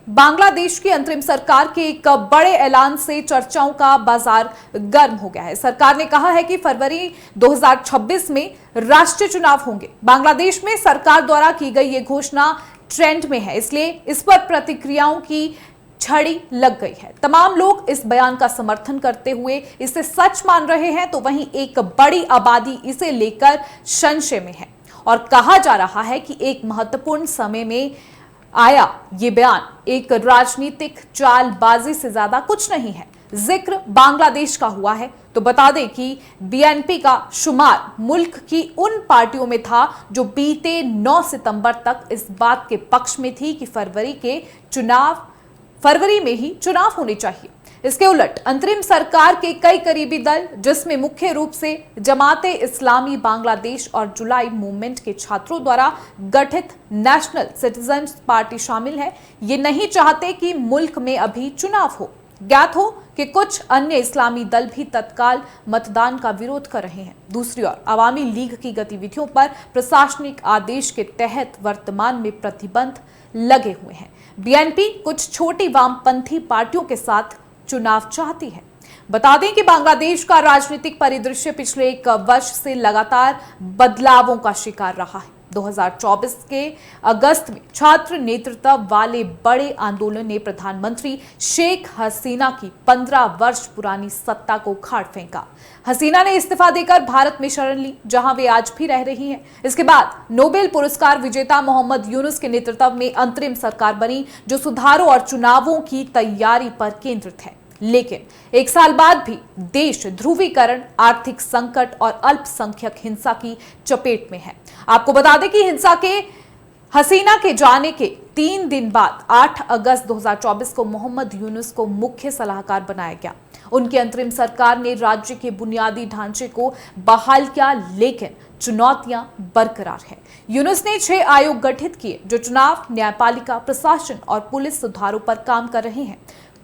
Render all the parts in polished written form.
बांग्लादेश की अंतरिम सरकार के एक बड़े ऐलान से चर्चाओं का बाजार गर्म हो गया है। सरकार ने कहा है कि फरवरी 2026 में राष्ट्रीय चुनाव होंगे। बांग्लादेश में सरकार द्वारा की गई ये घोषणा ट्रेंड में है, इसलिए इस पर प्रतिक्रियाओं की छड़ी लग गई है। तमाम लोग इस बयान का समर्थन करते हुए इसे सच मान रहे हैं, तो वहीं एक बड़ी आबादी इसे लेकर संशय में है और कहा जा रहा है कि एक महत्वपूर्ण समय में आया ये बयान एक राजनीतिक चालबाजी से ज्यादा कुछ नहीं है। जिक्र बांग्लादेश का हुआ है तो बता दें कि बीएनपी का शुमार मुल्क की उन पार्टियों में था जो बीते 9 सितंबर तक इस बात के पक्ष में थी कि फरवरी में ही चुनाव होने चाहिए। इसके उलट अंतरिम सरकार के कई करीबी दल, जिसमें मुख्य रूप से जमाते इस्लामी बांग्लादेश और जुलाई मूवमेंट के छात्रों द्वारा गठित नेशनल सिटीजन्स पार्टी शामिल है, ये नहीं चाहते कि मुल्क में अभी चुनाव हो। ज्ञात हो कि कुछ अन्य इस्लामी दल भी तत्काल मतदान का विरोध कर रहे हैं। दूसरी ओर अवामी लीग की गतिविधियों पर प्रशासनिक आदेश के तहत वर्तमान में प्रतिबंध लगे हुए हैं। बीएनपी कुछ छोटी वामपंथी पार्टियों के साथ चुनाव चाहती है। बता दें कि बांग्लादेश का राजनीतिक परिदृश्य पिछले 1 वर्ष से लगातार बदलावों का शिकार रहा है। 2024 के अगस्त में छात्र नेतृत्व वाले बड़े आंदोलन ने प्रधानमंत्री शेख हसीना की 15 वर्ष पुरानी सत्ता को उखाड़ फेंका। हसीना ने इस्तीफा देकर भारत में शरण ली, जहां वे आज भी रह रही हैं। इसके बाद नोबेल पुरस्कार विजेता मोहम्मद यूनुस के नेतृत्व में अंतरिम सरकार बनी, जो सुधारों और चुनावों की तैयारी पर केंद्रित है। लेकिन 1 साल बाद भी देश ध्रुवीकरण, आर्थिक संकट और अल्पसंख्यक हिंसा की चपेट में है। आपको बता दें कि हसीना के जाने के 3 दिन बाद 8 अगस्त 2024 को मोहम्मद यूनुस को मुख्य सलाहकार बनाया गया। उनकी अंतरिम सरकार ने राज्य के बुनियादी ढांचे को बहाल किया, लेकिन चुनौतियां बरकरार हैं। यूनुस ने 6 आयोग गठित किए जो चुनाव, न्यायपालिका, प्रशासन और पुलिस सुधारों पर काम कर रहे हैं।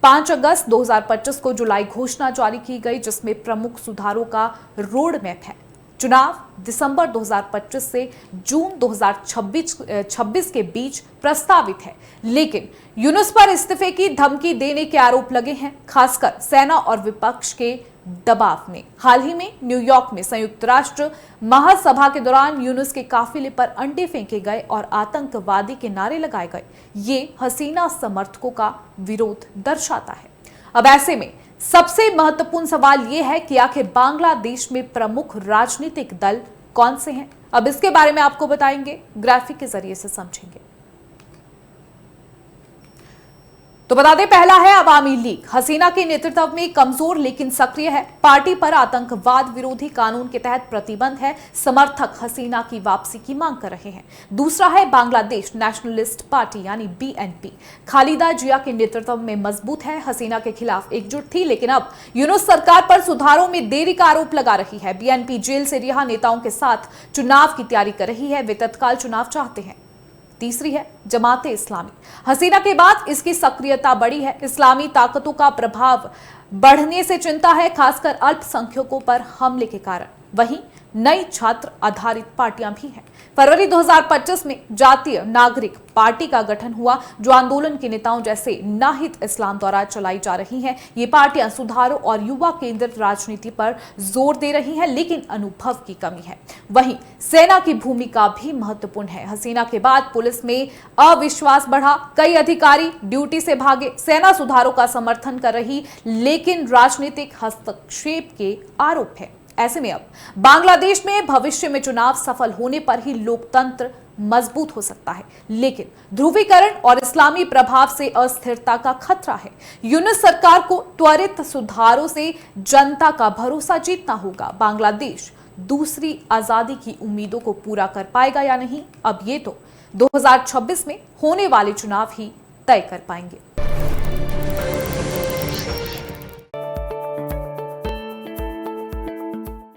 5 अगस्त 2025 को जुलाई घोषणा जारी की गई, जिसमें प्रमुख सुधारों का रोड मैप है। चुनाव दिसंबर 2025 से जून 2026 के बीच प्रस्तावित है, लेकिन यूनुस पर इस्तीफे की धमकी देने के आरोप लगे हैं, खासकर सेना और विपक्ष के दबाव में। हाल ही में न्यूयॉर्क में संयुक्त राष्ट्र महासभा के दौरान यूनुस के काफिले पर अंडे फेंके गए और आतंकवादी के नारे लगाए गए। ये हसीना समर्थकों का विरोध दर्शाता है। अब ऐसे में सबसे महत्वपूर्ण सवाल यह है कि आखिर बांग्लादेश में प्रमुख राजनीतिक दल कौन से हैं? अब इसके बारे में आपको बताएंगे, ग्राफिक के जरिए से समझेंगे। तो बता दें, पहला है अवामी लीग। हसीना के नेतृत्व में कमजोर लेकिन सक्रिय है। पार्टी पर आतंकवाद विरोधी कानून के तहत प्रतिबंध है। समर्थक हसीना की वापसी की मांग कर रहे हैं। दूसरा है बांग्लादेश नेशनलिस्ट पार्टी यानी बीएनपी। खालिदा जिया के नेतृत्व में मजबूत है, हसीना के खिलाफ एकजुट थी, लेकिन अब यूनुस सरकार पर सुधारों में देरी का आरोप लगा रही है। बीएनपी जेल से रिहा नेताओं के साथ चुनाव की तैयारी कर रही है, वे तत्काल चुनाव चाहते हैं। तीसरी है जमाते इस्लामी। हसीना के बाद इसकी सक्रियता बढ़ी है। इस्लामी ताकतों का प्रभाव बढ़ने से चिंता है, खासकर अल्पसंख्यकों पर हमले के कारण। वहीं नई छात्र आधारित पार्टियां भी हैं। फरवरी 2025 में जातीय नागरिक पार्टी का गठन हुआ, जो आंदोलन के नेताओं जैसे नाहिद इस्लाम द्वारा चलाई जा रही हैं। ये पार्टियां सुधारों और युवा केंद्रित राजनीति पर जोर दे रही हैं, लेकिन अनुभव की कमी है। वहीं सेना की भूमिका भी महत्वपूर्ण है। हसीना के बाद पुलिस में अविश्वास बढ़ा, कई अधिकारी ड्यूटी से भागे। सेना सुधारों का समर्थन कर रही, लेकिन राजनीतिक हस्तक्षेप के आरोप है। ऐसे में अब बांग्लादेश में भविष्य में चुनाव सफल होने पर ही लोकतंत्र मजबूत हो सकता है, लेकिन ध्रुवीकरण और इस्लामी प्रभाव से अस्थिरता का खतरा है। यूनुस सरकार को त्वरित सुधारों से जनता का भरोसा जीतना होगा। बांग्लादेश दूसरी आजादी की उम्मीदों को पूरा कर पाएगा या नहीं, अब ये तो 2026 में होने वाले चुनाव ही तय कर पाएंगे।